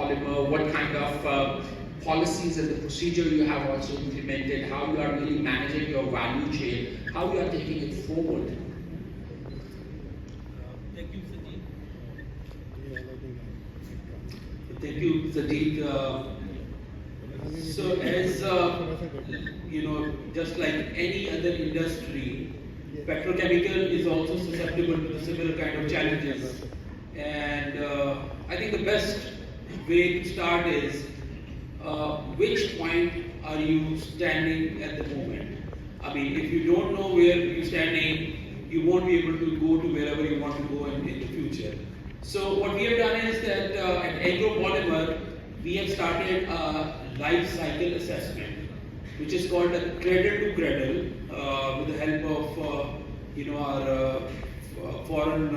polymer, what kind of policies and the procedure you have also implemented, how you are really managing your value chain, how you are taking it forward. Thank you, Sajid. Thank you, Sajid. So as just like any other industry, petrochemical is also susceptible to similar kind of challenges. And I think the best way to start is which point are you standing at the moment? I mean, if you don't know where you're standing, you won't be able to go to wherever you want to go in the future. So what we have done is that at Agropolymer, we have started a life cycle assessment, which is called a cradle to cradle, with the help of our foreign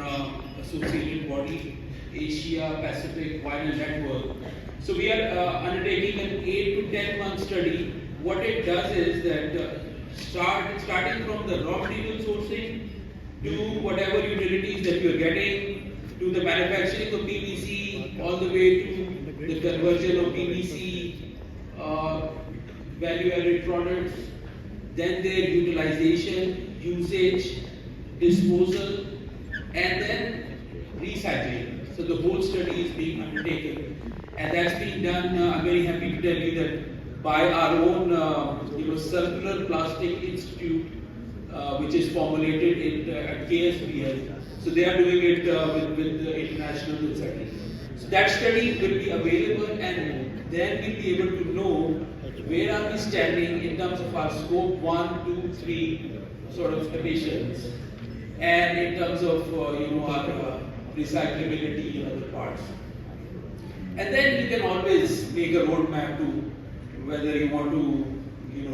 associated body, Asia Pacific Vinyl Network. So we are undertaking an 8 to 10 month study. What it does is that starting from the raw material sourcing to whatever utilities that you are getting, to the manufacturing of PVC, all the way to the conversion of PVC, value-added products, then their utilization, usage, disposal, and then recycling. So the whole study is being undertaken, and that's being done. I'm very happy to tell you that by our own, Circular Plastic Institute, which is formulated at KSPL. So they are doing it with the international etc. So that study will be available, and then we'll be able to know where are we standing in terms of our scope 1, 2, 3 sort of emissions, and in terms of our recyclability in other parts. And then you can always make a roadmap to whether you want to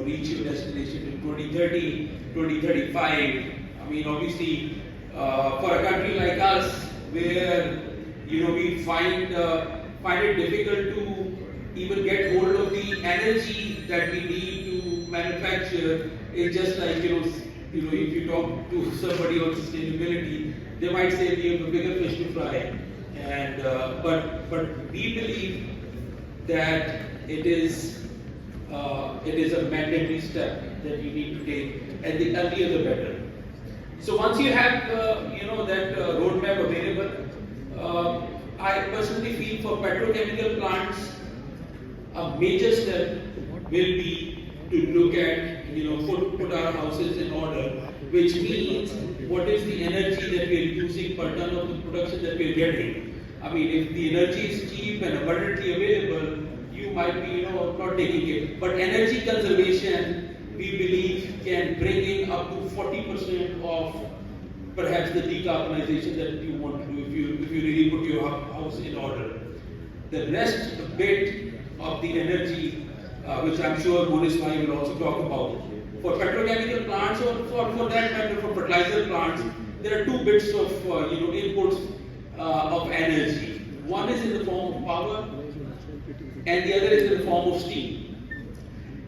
reach your destination in 2030, 2035. I mean, obviously, for a country like us, where we find it difficult to even get hold of the energy that we need to manufacture, it's just like if you talk to somebody on sustainability, they might say we have a bigger fish to fry. And but we believe that it is a mandatory step that we need to take, and the earlier the better. So once you have that roadmap available, I personally feel for petrochemical plants, a major step will be to look at put our houses in order, which means what is the energy that we are using per ton of the production that we are getting. I mean, if the energy is cheap and abundantly available, you might be not taking it. But energy conservation, we believe, can bring in up to 40% of perhaps the decarbonization that you want to do if you really put your house in order. The rest bit of the energy, which I'm sure Monis Bhai will also talk about, for petrochemical plants or for that matter for fertilizer plants, there are two bits of inputs of energy. One is in the form of power, and the other is in the form of steam.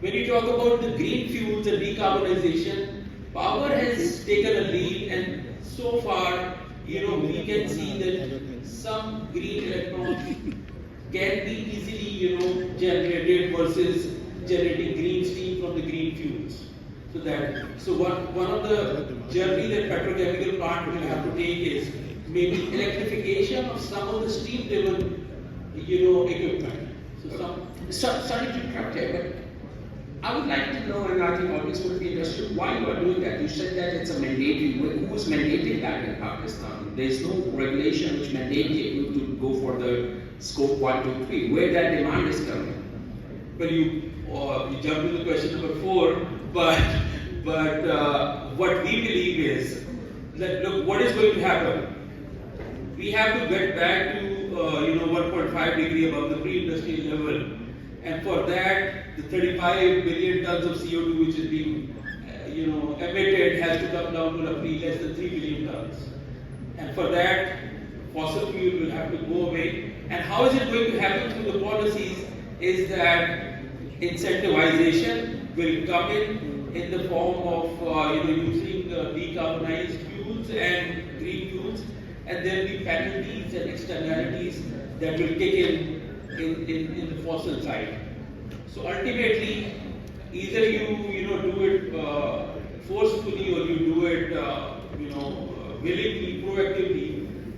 When you talk about the green fuels and decarbonization, power has taken a lead, and so far, we can see that some green electrons can be easily, generated versus generating green steam from the green fuels. So one of the journey that petrochemical plant will have to take is maybe electrification of some of the steam-driven, equipment. Sorry to interrupt here, but I would like to know, and I think audience would be interested, why you are doing that. You said that it's a mandatory. Who is mandating that in Pakistan? There is no regulation which mandates you to go for the scope 1, 2, 3. Where that demand is coming? Well, you jumped to the question number 4, but what we believe is that look, what is going to happen? We have to get back to 1.5 degree above the pre-industrial level, and for that, the 35 billion tons of CO2 which is being emitted has to come down to roughly less than 3 billion tons, and for that, fossil fuel will have to go away. And how is it going to happen through the policies? Is that incentivization will come in the form of using decarbonized fuels and green fuels, and there will be penalties and externalities that will kick in in the fossil side. So ultimately, either you do it forcefully or you do it willingly, proactively.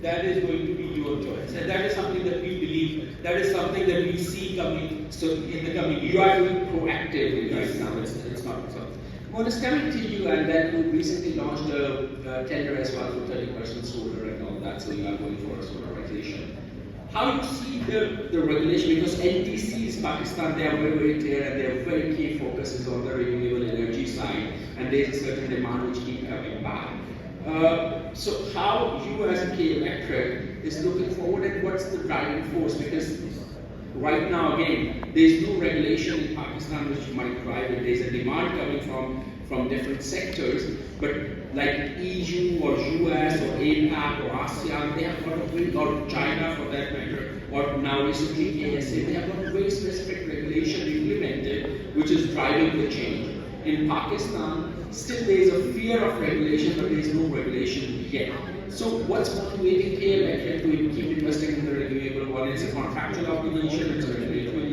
That is going to be your choice, and that is something that we believe. That is something that we see coming. So in the coming, you are doing proactive right now. It's not so. Well, it's coming to you, and then you recently launched a tender as well for 30% solar and all that. So you are going for a solarization. How do you see the regulation? Because NTCs, Pakistan, they are very, very clear, and their very key focus is on the renewable energy side, and there is a certain demand which keep coming back. So how you as a K Electric is looking forward, and what's the driving force? Because right now, again, there's no regulation in Pakistan which might drive it. There's a demand coming from different sectors, but like EU or US or APAC or ASEAN, they have got a very, or China for that matter, or now recently KSA, they have got a very specific regulation implemented which is driving the change. In Pakistan, still there is a fear of regulation, but there is no regulation yet. So what's motivating K Electric to keep investing in the renewable one? It's a contractual obligation, it's a